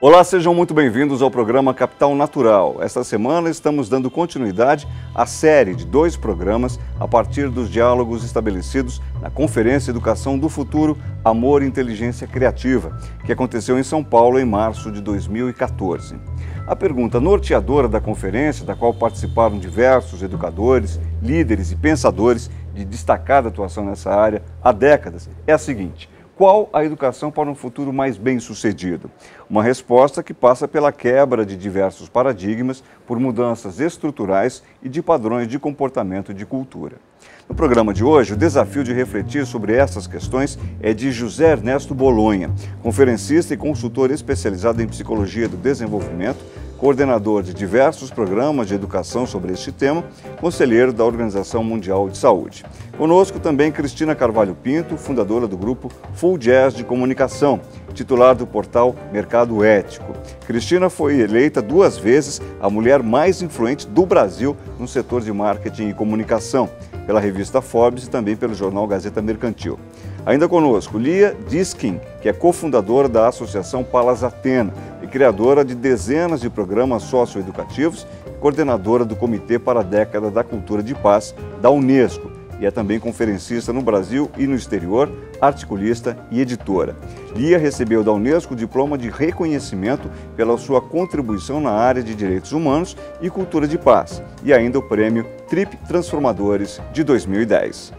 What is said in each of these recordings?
Olá, sejam muito bem-vindos ao programa Capital Natural. Esta semana estamos dando continuidade à série de 2 programas a partir dos diálogos estabelecidos na Conferência Educação do Futuro, Amor e Inteligência Criativa, que aconteceu em São Paulo em março de 2014. A pergunta norteadora da conferência, da qual participaram diversos educadores, líderes e pensadores de destacada atuação nessa área há décadas, é a seguinte: qual a educação para um futuro mais bem-sucedido? Uma resposta que passa pela quebra de diversos paradigmas, por mudanças estruturais e de padrões de comportamento e de cultura. No programa de hoje, o desafio de refletir sobre essas questões é de José Ernesto Bolonha, conferencista e consultor especializado em psicologia do desenvolvimento, coordenador de diversos programas de educação sobre este tema, conselheiro da Organização Mundial de Saúde. Conosco também Cristina Carvalho Pinto, fundadora do grupo Full Jazz de Comunicação, titular do portal Mercado Ético. Cristina foi eleita 2 vezes a mulher mais influente do Brasil no setor de marketing e comunicação, pela revista Forbes e também pelo jornal Gazeta Mercantil. Ainda conosco, Lia Diskin, que é cofundadora da Associação Palas Atena e criadora de dezenas de programas socioeducativos, coordenadora do Comitê para a Década da Cultura de Paz da Unesco, e é também conferencista no Brasil e no exterior, articulista e editora. Lia recebeu da Unesco o diploma de reconhecimento pela sua contribuição na área de direitos humanos e cultura de paz, e ainda o prêmio TRIP Transformadores de 2010.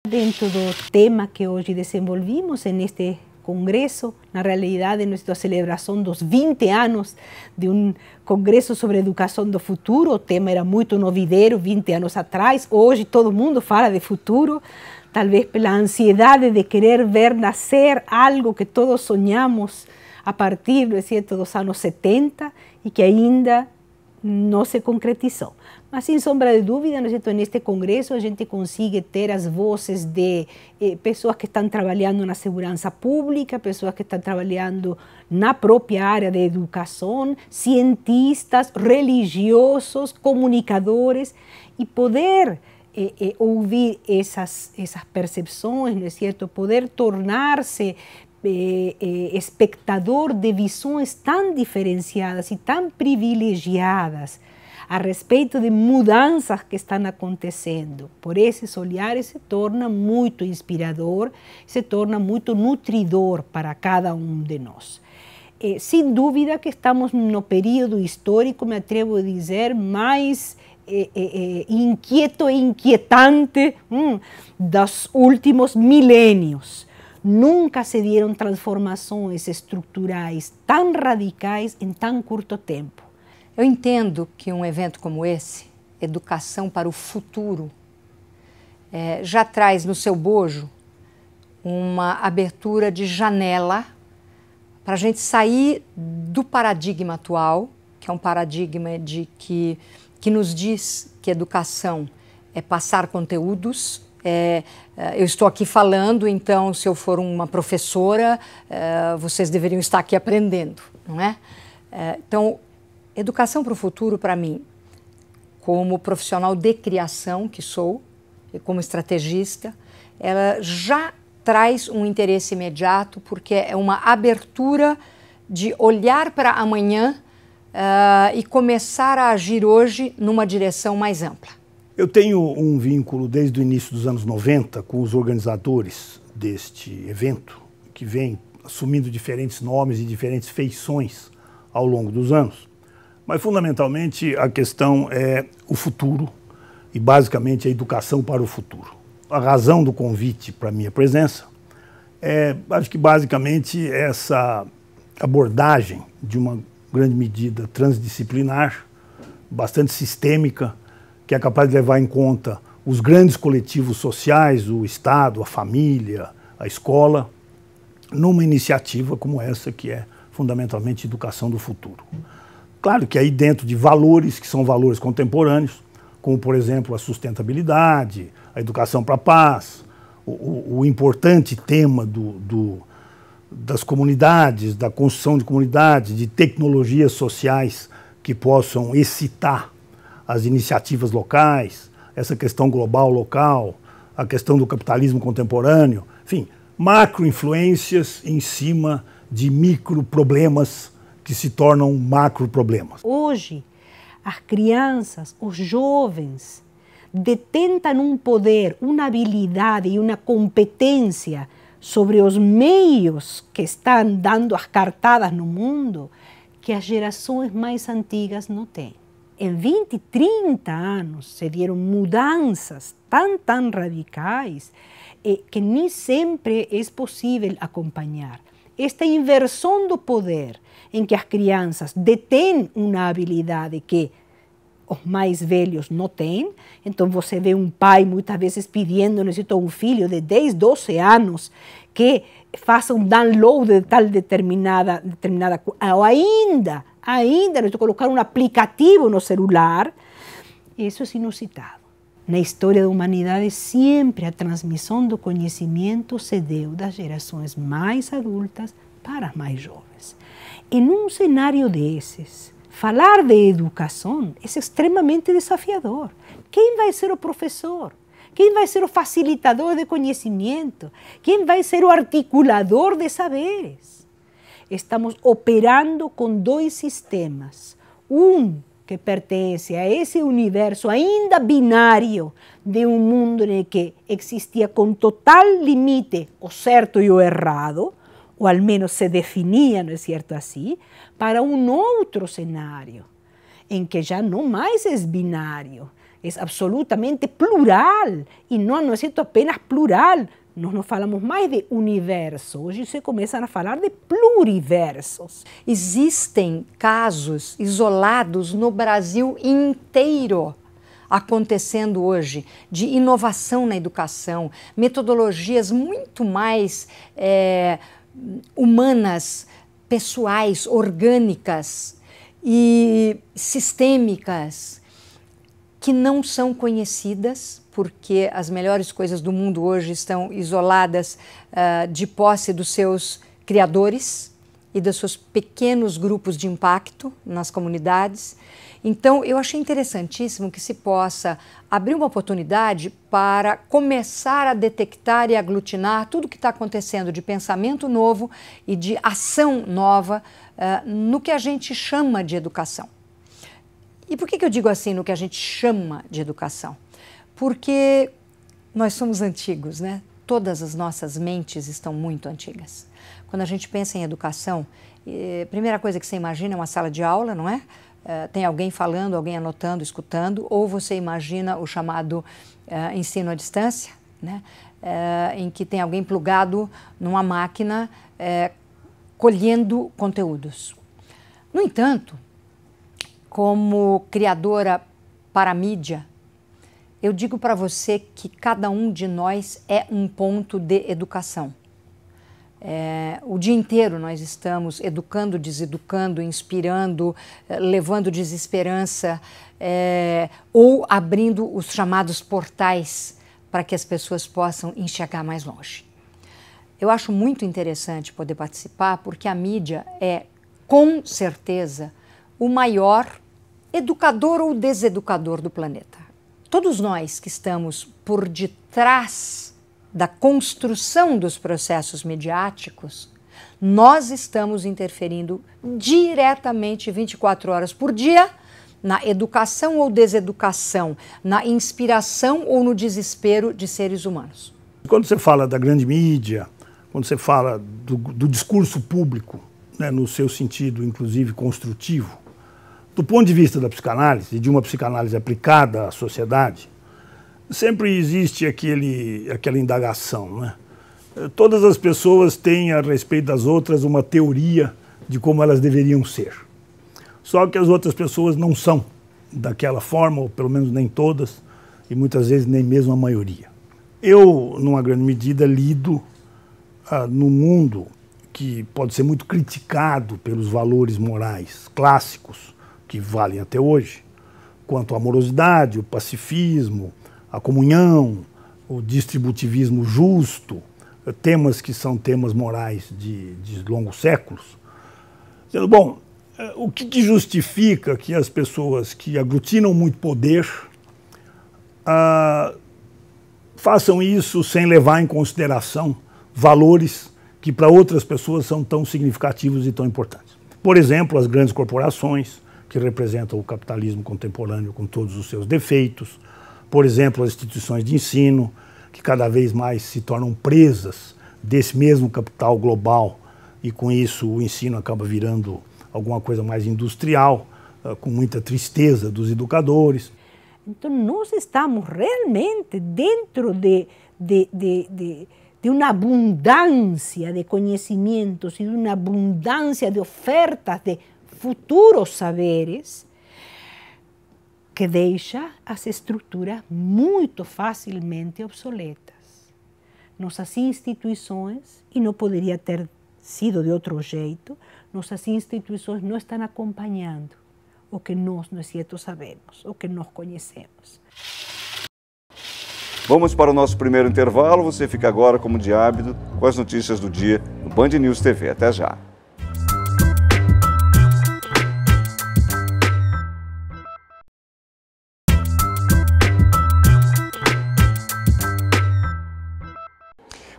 Dentro do tema que hoje desenvolvimos neste congresso, na realidade, nossa celebração dos 20 anos de congresso sobre educação do futuro, o tema era muito novideiro 20 anos atrás, hoje todo mundo fala de futuro, talvez pela ansiedade de querer ver nascer algo que todos sonhamos a partir dos anos 70 e que ainda não se concretizou. Mas, sem sombra de dúvida, neste congresso a gente consegue ter as vozes de pessoas que estão trabalhando na segurança pública, pessoas que estão trabalhando na própria área de educação, cientistas, religiosos, comunicadores, e poder ouvir essas percepções, não é certo? Poder tornar-se espectador de visões tão diferenciadas e tão privilegiadas a respeito de mudanças que estão acontecendo. Por esses olhares se torna muito inspirador, se torna muito nutridor para cada um de nós. Sem dúvida que estamos no período histórico, me atrevo a dizer, mais inquieto e inquietante dos últimos milênios. Nunca se deram transformações estruturais tão radicais em tão curto tempo. Eu entendo que um evento como esse, Educação para o Futuro, já traz no seu bojo uma abertura de janela para a gente sair do paradigma atual, que é um paradigma que nos diz que educação é passar conteúdos. Eu estou aqui falando, então, se eu for uma professora, vocês deveriam estar aqui aprendendo, não é? Então, educação para o futuro, para mim, como profissional de criação que sou, e como estrategista, ela já traz um interesse imediato, porque é uma abertura de olhar para amanhã e começar a agir hoje numa direção mais ampla. Eu tenho um vínculo desde o início dos anos 90 com os organizadores deste evento, que vem assumindo diferentes nomes e diferentes feições ao longo dos anos. Mas, fundamentalmente, a questão é o futuro e, basicamente, a educação para o futuro. A razão do convite para a minha presença acho que, basicamente, essa abordagem de uma grande medida transdisciplinar, bastante sistêmica, que é capaz de levar em conta os grandes coletivos sociais, o Estado, a família, a escola, numa iniciativa como essa, que é, fundamentalmente, educação do futuro. Claro que aí dentro de valores que são valores contemporâneos, como, por exemplo, a sustentabilidade, a educação para a paz, o importante tema das comunidades, da construção de comunidades, de tecnologias sociais que possam excitar as iniciativas locais, essa questão global local, a questão do capitalismo contemporâneo, enfim, macro-influências em cima de microproblemas que se tornam macroproblemas. Hoje, as crianças, os jovens, detentam um poder, uma habilidade e uma competência sobre os meios que estão dando as cartadas no mundo que as gerações mais antigas não têm. Em 20, 30 anos se deram mudanças tão radicais que nem sempre é possível acompanhar. Esta inversão do poder em que as crianças detêm uma habilidade que os mais velhos não têm, então você vê um pai muitas vezes pedindo, necessito um filho de 10, 12 anos que faça um download de tal determinada coisa, ou ainda necessito colocar um aplicativo no celular. Isso é inusitado. Na história da humanidade, sempre a transmissão do conhecimento se deu das gerações mais adultas para as mais jovens. Em um cenário desses, falar de educação é extremamente desafiador. Quem vai ser o professor? Quem vai ser o facilitador de conhecimento? Quem vai ser o articulador de saberes? Estamos operando com dois sistemas. Um que pertence a esse universo ainda binário de um mundo em que existia com total limite o certo e o errado, ou ao menos se definia, não é certo assim, para um outro cenário, em que já não mais é binário, é absolutamente plural, e não é certo apenas plural, nós não falamos mais de universo, hoje se começam a falar de pluriversos. Existem casos isolados no Brasil inteiro acontecendo hoje de inovação na educação, metodologias muito mais humanas, pessoais, orgânicas e sistêmicas que não são conhecidas, porque as melhores coisas do mundo hoje estão isoladas de posse dos seus criadores e dos seus pequenos grupos de impacto nas comunidades. Então, eu achei interessantíssimo que se possa abrir uma oportunidade para começar a detectar e aglutinar tudo o que está acontecendo de pensamento novo e de ação nova no que a gente chama de educação. E por que eu digo assim, no que a gente chama de educação? Porque nós somos antigos, né? Todas as nossas mentes estão muito antigas. Quando a gente pensa em educação, a primeira coisa que você imagina é uma sala de aula, não é? Tem alguém falando, alguém anotando, escutando, ou você imagina o chamado ensino à distância, né? Em que tem alguém plugado numa máquina colhendo conteúdos. No entanto, como criadora para a mídia, eu digo para você que cada um de nós é um ponto de educação. O dia inteiro nós estamos educando, deseducando, inspirando, levando desesperança ou abrindo os chamados portais para que as pessoas possam enxergar mais longe. Eu acho muito interessante poder participar porque a mídia é, com certeza, o maior educador ou deseducador do planeta. Todos nós que estamos por detrás da construção dos processos midiáticos, nós estamos interferindo diretamente 24 horas por dia na educação ou deseducação, na inspiração ou no desespero de seres humanos. Quando você fala da grande mídia, quando você fala do discurso público, né, no seu sentido, inclusive, construtivo, do ponto de vista da psicanálise, e de uma psicanálise aplicada à sociedade, sempre existe aquela indagação, né? Todas as pessoas têm a respeito das outras uma teoria de como elas deveriam ser. Só que as outras pessoas não são daquela forma, ou pelo menos nem todas, e muitas vezes nem mesmo a maioria. Eu, numa grande medida, lido num mundo que pode ser muito criticado pelos valores morais clássicos, que valem até hoje, quanto à amorosidade, o pacifismo, a comunhão, o distributivismo justo, temas que são temas morais de longos séculos. Dizendo, bom, o que justifica que as pessoas que aglutinam muito poder façam isso sem levar em consideração valores que para outras pessoas são tão significativos e tão importantes. Por exemplo, as grandes corporações, que representam o capitalismo contemporâneo com todos os seus defeitos. Por exemplo, as instituições de ensino, que cada vez mais se tornam presas desse mesmo capital global, e com isso o ensino acaba virando alguma coisa mais industrial, com muita tristeza dos educadores. Então, nós estamos realmente dentro de uma abundância de conhecimentos e de uma abundância de ofertas de futuros saberes que deixa as estruturas muito facilmente obsoletas. Nossas instituições, e não poderia ter sido de outro jeito, nossas instituições não estão acompanhando o que nós, no entanto, sabemos, o que nós conhecemos. Vamos para o nosso primeiro intervalo. Você fica agora, como de hábito, com as notícias do dia no Band News TV. Até já.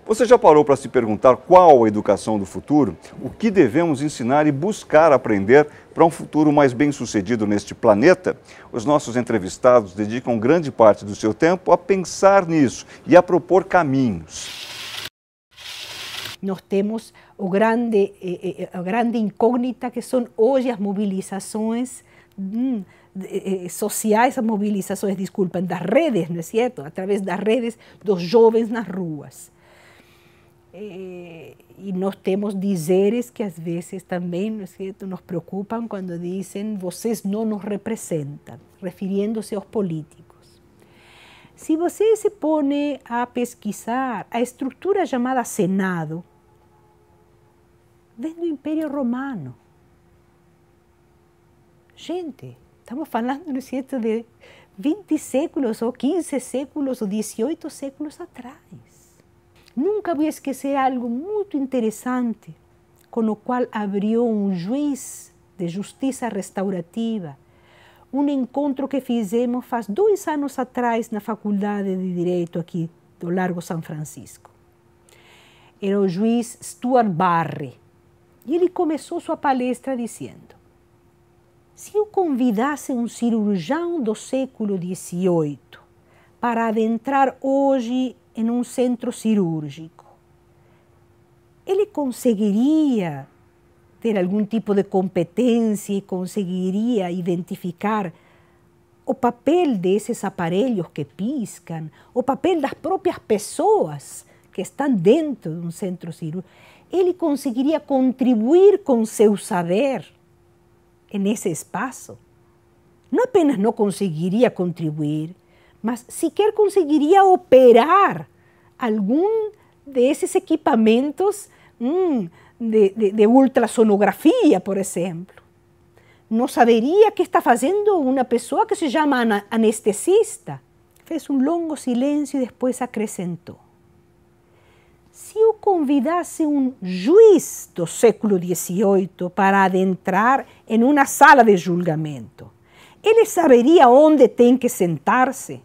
Você já parou para se perguntar qual a educação do futuro? O que devemos ensinar e buscar aprender para um futuro mais bem-sucedido neste planeta? Os nossos entrevistados dedicam grande parte do seu tempo a pensar nisso e a propor caminhos. Nós temos a grande incógnita que são hoje as mobilizações sociais, as mobilizações, desculpem, das redes, não é certo? Através das redes dos jovens nas ruas. E nós temos dizeres que às vezes também, não é certo, nos preocupam quando dizem vocês não nos representam, referindo-se aos políticos. Se você se põe a pesquisar, a estrutura chamada Senado vem do Império Romano. Gente, estamos falando, não é certo, de 20 séculos, ou 15 séculos, ou 18 séculos atrás. Nunca vou esquecer algo muito interessante, com o qual abriu um juiz de justiça restaurativa, um encontro que fizemos faz 2 anos atrás na Faculdade de Direito aqui do Largo São Francisco. Era o juiz Stuart Barry, e ele começou sua palestra dizendo: se eu convidasse um cirurgião do século XVIII para adentrar hoje em um centro cirúrgico, ele conseguiria ter algum tipo de competência e conseguiria identificar o papel desses aparelhos que piscam, o papel das próprias pessoas que estão dentro de um centro cirúrgico. Ele conseguiria contribuir com seu saber nesse espaço? Não apenas não conseguiria contribuir, mas sequer conseguiria operar algum desses equipamentos de ultrassonografia, por exemplo. Não saberia o que está fazendo uma pessoa que se chama anestesista. Fez um longo silêncio e depois acrescentou: se eu convidasse um juiz do século XVIII para adentrar em uma sala de julgamento, ele saberia onde tem que sentar-se?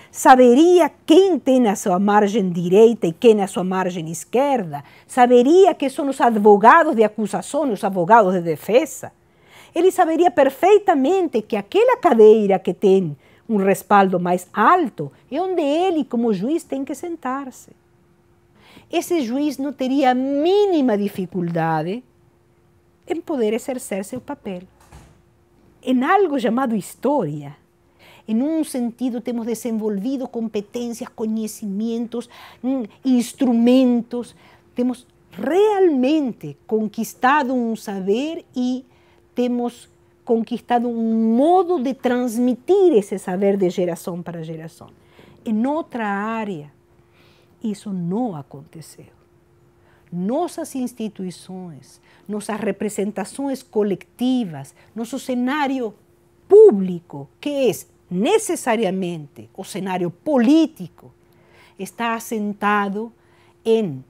Saberia quem tem a sua margem direita e quem a sua margem esquerda? Saberia quem são os advogados de acusação e os advogados de defesa? Ele saberia perfeitamente que aquela cadeira que tem um respaldo mais alto é onde ele, como juiz, tem que sentar-se. Esse juiz não teria a mínima dificuldade em poder exercer seu papel. Em algo chamado história, em um sentido temos desenvolvido competências, conhecimentos, instrumentos, temos realmente conquistado um saber e temos conquistado um modo de transmitir esse saber de geração para geração. Em outra área, isso não aconteceu. Nossas instituições, nossas representações coletivas, nosso cenário público, que é necessariamente o cenário político, está assentado em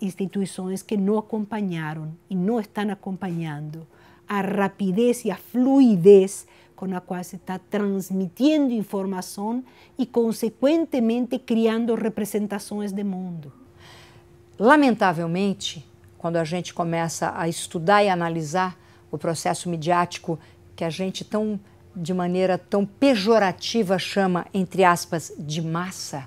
instituições que não acompanharam e não estão acompanhando a rapidez e a fluidez com a qual se está transmitindo informação e, consequentemente, criando representações de mundo. lamentavelmente, quando a gente começa a estudar e analisar o processo midiático que a gente de maneira tão pejorativa chama, entre aspas, de massa,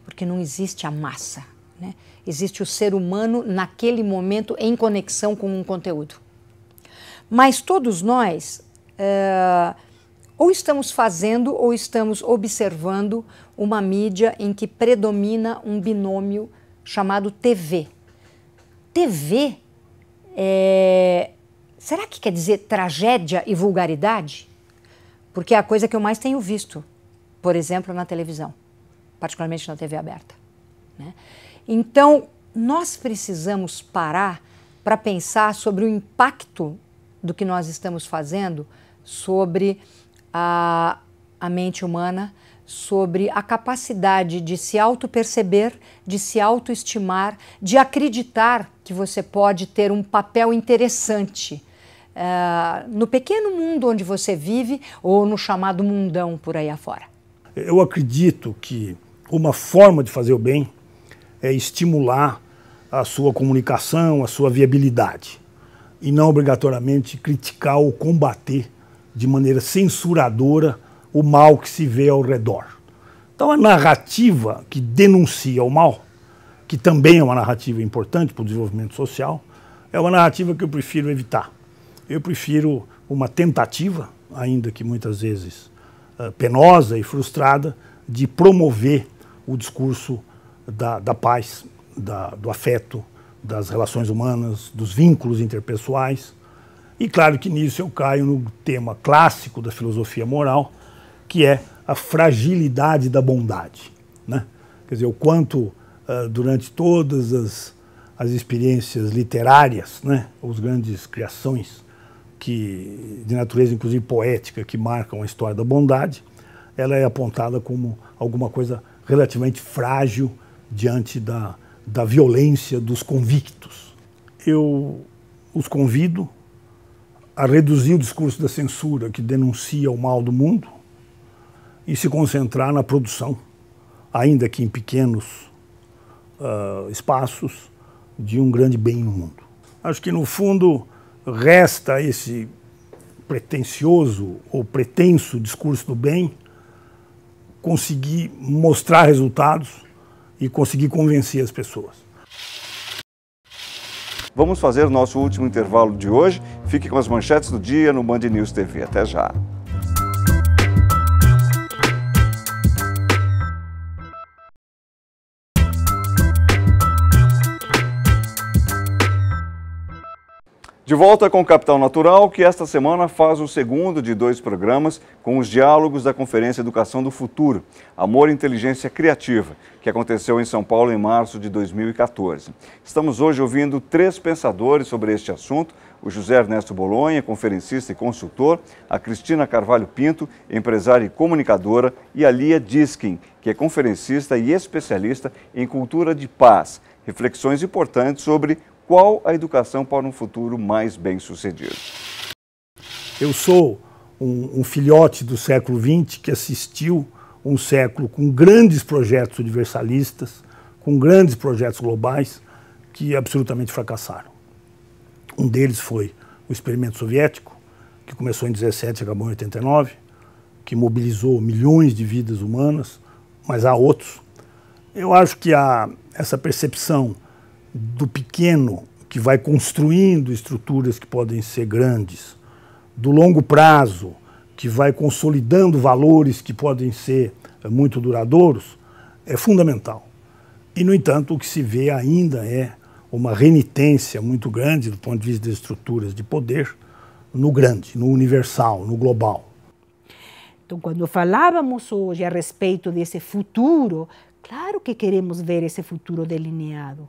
porque não existe a massa, né? Existe o ser humano naquele momento em conexão com um conteúdo. Mas todos nós ou estamos fazendo ou estamos observando uma mídia em que predomina um binômio chamado TV. TV será que quer dizer tragédia e vulgaridade? Porque é a coisa que eu mais tenho visto, por exemplo, na televisão, particularmente na TV aberta, né? Então, nós precisamos parar para pensar sobre o impacto do que nós estamos fazendo sobre a mente humana, sobre a capacidade de se auto-perceber, de se autoestimar, de acreditar que você pode ter um papel interessante no pequeno mundo onde você vive ou no chamado mundão por aí afora. Eu acredito que uma forma de fazer o bem é estimular a sua comunicação, a sua viabilidade, e não obrigatoriamente criticar ou combater de maneira censuradora o mal que se vê ao redor. Então a narrativa que denuncia o mal, que também é uma narrativa importante para o desenvolvimento social, é uma narrativa que eu prefiro evitar. Eu prefiro uma tentativa, ainda que muitas vezes penosa e frustrada, de promover o discurso da paz, do afeto, das relações humanas, dos vínculos interpessoais. E claro que nisso eu caio no tema clássico da filosofia moral, que é a fragilidade da bondade, né? Quer dizer, o quanto durante todas as experiências literárias, né, as grandes criações de natureza inclusive poética que marcam a história da bondade, ela é apontada como alguma coisa relativamente frágil diante da violência dos convictos. Eu os convido a reduzir o discurso da censura que denuncia o mal do mundo e se concentrar na produção, ainda que em pequenos espaços, de um grande bem no mundo. Acho que, no fundo, resta esse pretensioso ou pretenso discurso do bem conseguir mostrar resultados e conseguir convencer as pessoas. Vamos fazer nosso último intervalo de hoje. Fique com as manchetes do dia no Band News TV. Até já. De volta com o Capital Natural, que esta semana faz o segundo de 2 programas com os diálogos da Conferência Educação do Futuro, Amor e Inteligência Criativa, que aconteceu em São Paulo em março de 2014. Estamos hoje ouvindo 3 pensadores sobre este assunto: o José Ernesto Bolonha, conferencista e consultor, a Cristina Carvalho Pinto, empresária e comunicadora, e a Lia Diskin, que é conferencista e especialista em cultura de paz. Reflexões importantes sobre qual a educação para um futuro mais bem-sucedido. Eu sou um filhote do século XX que assistiu um século com grandes projetos universalistas, com grandes projetos globais que absolutamente fracassaram. Um deles foi o experimento soviético, que começou em 17 e acabou em 89, que mobilizou milhões de vidas humanas, mas há outros. Eu acho que há essa percepção do pequeno que vai construindo estruturas que podem ser grandes, do longo prazo que vai consolidando valores que podem ser muito duradouros, é fundamental. E, no entanto, o que se vê ainda é uma renitência muito grande do ponto de vista das estruturas de poder no grande, no universal, no global. Então, quando falávamos hoje a respeito desse futuro, claro que queremos ver esse futuro delineado.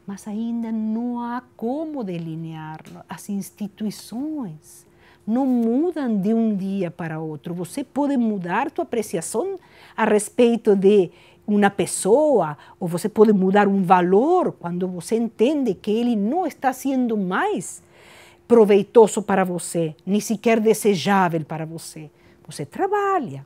Mas ainda não há como delineá-lo. As instituições não mudam de um dia para outro. Você pode mudar sua apreciação a respeito de uma pessoa, ou você pode mudar um valor quando você entende que ele não está sendo mais proveitoso para você, nem sequer desejável para você. Você trabalha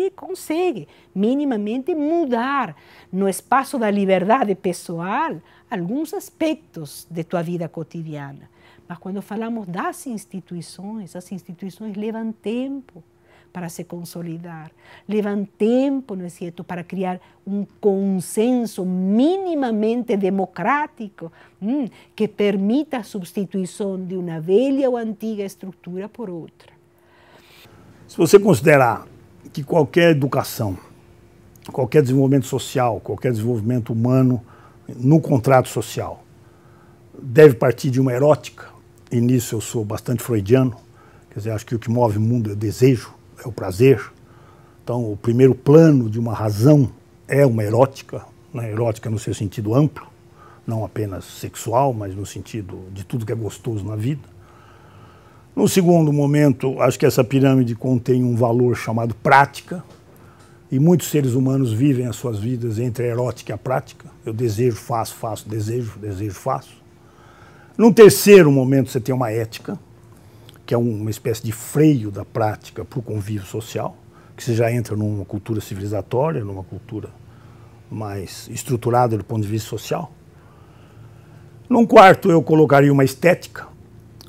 e consegue minimamente mudar no espaço da liberdade pessoal alguns aspectos de tua vida cotidiana. Mas quando falamos das instituições, as instituições levam tempo para se consolidar, levam tempo, não é certo, para criar um consenso minimamente democrático que permita a substituição de uma velha ou antiga estrutura por outra. Se você considerar que qualquer educação, qualquer desenvolvimento social, qualquer desenvolvimento humano no contrato social deve partir de uma erótica, e nisso eu sou bastante freudiano, quer dizer, acho que o que move o mundo é o desejo, é o prazer. Então, o primeiro plano de uma razão é uma erótica, né? Erótica no seu sentido amplo, não apenas sexual, mas no sentido de tudo que é gostoso na vida. No segundo momento, acho que essa pirâmide contém um valor chamado prática, e muitos seres humanos vivem as suas vidas entre a erótica e a prática. Eu desejo, faço, faço, desejo, desejo, faço. Num terceiro momento, você tem uma ética, que é uma espécie de freio da prática para o convívio social, que você já entra numa cultura civilizatória, numa cultura mais estruturada do ponto de vista social. Num quarto, eu colocaria uma estética,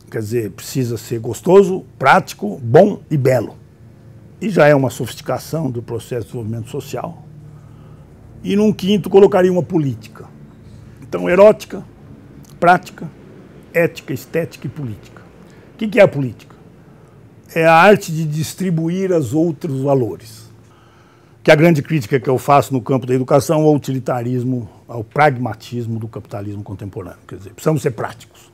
quer dizer, precisa ser gostoso, prático, bom e belo. E já é uma sofisticação do processo de desenvolvimento social. E num quinto, colocaria uma política. Então, erótica, prática, ética, estética e política. O que é a política? É a arte de distribuir os outros valores. Que a grande crítica que eu faço no campo da educação é o utilitarismo, ao pragmatismo do capitalismo contemporâneo. Quer dizer, precisamos ser práticos.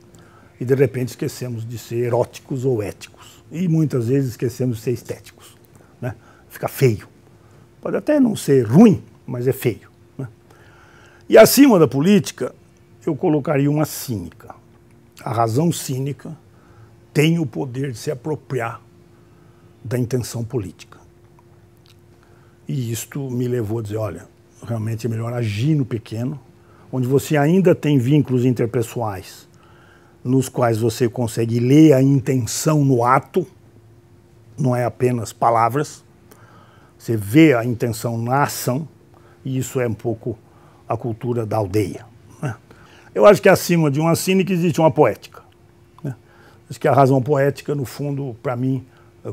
E, de repente, esquecemos de ser eróticos ou éticos. E, muitas vezes, esquecemos de ser estéticos. Né? Fica feio. Pode até não ser ruim, mas é feio. Né? E, acima da política, eu colocaria uma cínica. A razão cínica tem o poder de se apropriar da intenção política. E isto me levou a dizer, olha, realmente é melhor agir no pequeno, onde você ainda tem vínculos interpessoais, nos quais você consegue ler a intenção no ato, não é apenas palavras, você vê a intenção na ação, e isso é um pouco a cultura da aldeia. Né? Eu acho que acima de uma cínica existe uma poética. Né? Acho que a razão poética, no fundo, para mim,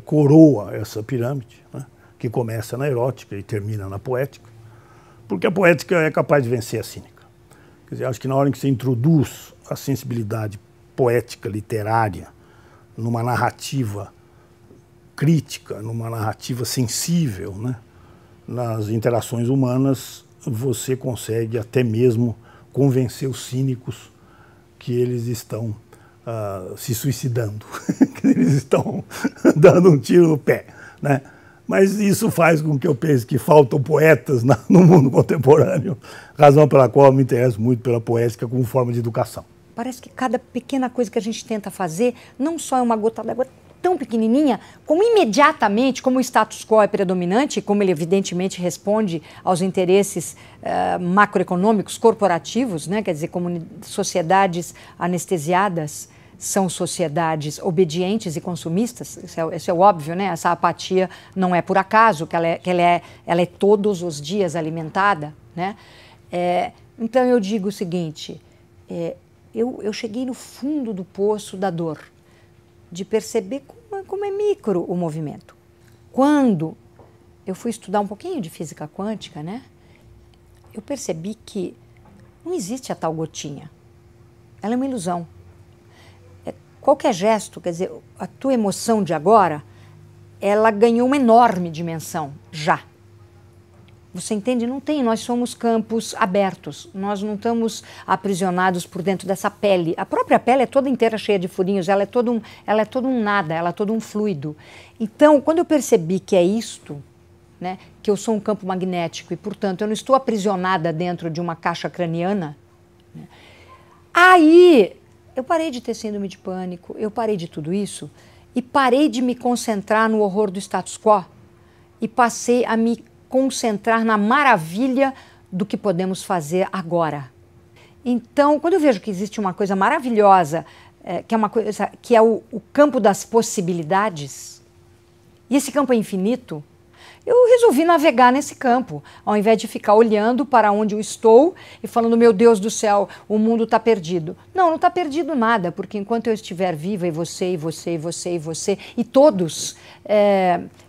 coroa essa pirâmide, né? Que começa na erótica e termina na poética, porque a poética é capaz de vencer a cínica. Quer dizer, acho que na hora em que você introduz a sensibilidade poética, literária, numa narrativa crítica, numa narrativa sensível, né? Nas interações humanas, você consegue até mesmo convencer os cínicos que eles estão se suicidando, que eles estão dando um tiro no pé, né? Mas isso faz com que eu pense que faltam poetas no mundo contemporâneo, razão pela qual eu me interesso muito pela poética como forma de educação. Parece que cada pequena coisa que a gente tenta fazer, não só é uma gota d'água tão pequenininha, como imediatamente, como o status quo é predominante, como ele evidentemente responde aos interesses macroeconômicos, corporativos, né? Quer dizer, como sociedades anestesiadas são sociedades obedientes e consumistas, isso é óbvio, né? Essa apatia não é por acaso, que ela é todos os dias alimentada, né? Então eu digo o seguinte, eu cheguei no fundo do poço da dor, de perceber como é micro o movimento. Quando eu fui estudar um pouquinho de física quântica, né? Eu percebi que não existe a tal gotinha, ela é uma ilusão. Qualquer gesto, quer dizer, a tua emoção de agora, ela ganhou uma enorme dimensão, já. Você entende? Não tem, nós somos campos abertos, nós não estamos aprisionados por dentro dessa pele. A própria pele é toda inteira cheia de furinhos, ela é todo um nada, ela é todo um fluido. Então, quando eu percebi que é isto, né, que eu sou um campo magnético e, portanto, eu não estou aprisionada dentro de uma caixa craniana, né, aí eu parei de ter síndrome de pânico, eu parei de tudo isso e parei de me concentrar no horror do status quo e passei a me concentrar na maravilha do que podemos fazer agora. Então, quando eu vejo que existe uma coisa maravilhosa, que é o campo das possibilidades, E esse campo é infinito. Eu resolvi navegar nesse campo, ao invés de ficar olhando para onde eu estou e falando, meu Deus do céu, o mundo está perdido. Não está perdido nada, porque enquanto eu estiver viva, e você, e você, e você, e você, e todos,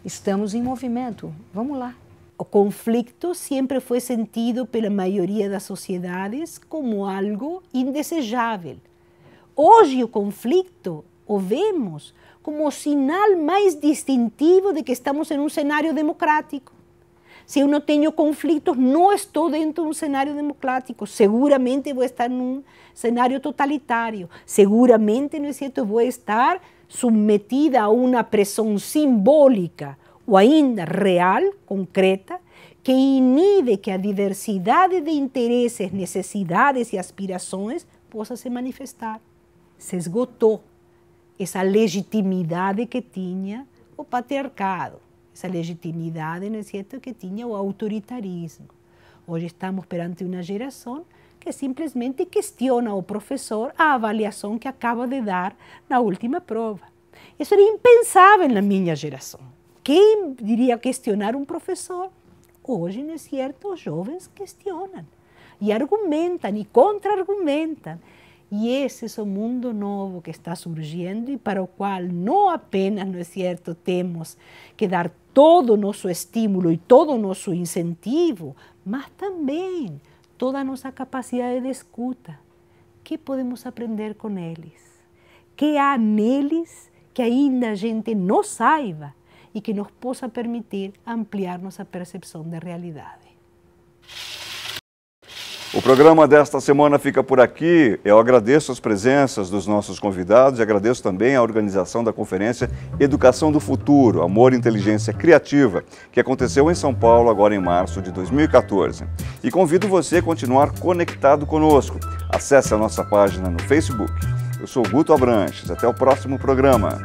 estamos em movimento. Vamos lá. O conflito sempre foi sentido pela maioria das sociedades como algo indesejável. Hoje o conflito o vemos como o sinal mais distintivo de que estamos em um cenário democrático. Se eu não tenho conflitos, não estou dentro de um cenário democrático. Seguramente vou estar num cenário totalitário. Seguramente, não é certo, vou estar submetida a uma pressão simbólica ou ainda real, concreta, que inibe que a diversidade de interesses, necessidades e aspirações possa se manifestar. Se esgotou essa legitimidade que tinha o patriarcado, essa legitimidade, não é certo, que tinha o autoritarismo. Hoje estamos perante uma geração que simplesmente questiona ao professor a avaliação que acaba de dar na última prova. Isso era impensável na minha geração. Quem diria questionar um professor? Hoje, não é certo, os jovens questionam e argumentam e contra-argumentam. E esse é o mundo novo que está surgindo e para o qual não apenas, não é certo, temos que dar todo o nosso estímulo e todo o nosso incentivo, mas também toda a nossa capacidade de escuta. O que podemos aprender com eles? O que há neles que ainda a gente não saiba e que nos possa permitir ampliar nossa percepção da realidade? O programa desta semana fica por aqui. Eu agradeço as presenças dos nossos convidados e agradeço também a organização da conferência Educação do Futuro, Amor e Inteligência Criativa, que aconteceu em São Paulo agora em março de 2014. E convido você a continuar conectado conosco. Acesse a nossa página no Facebook. Eu sou Guto Abranches. Até o próximo programa.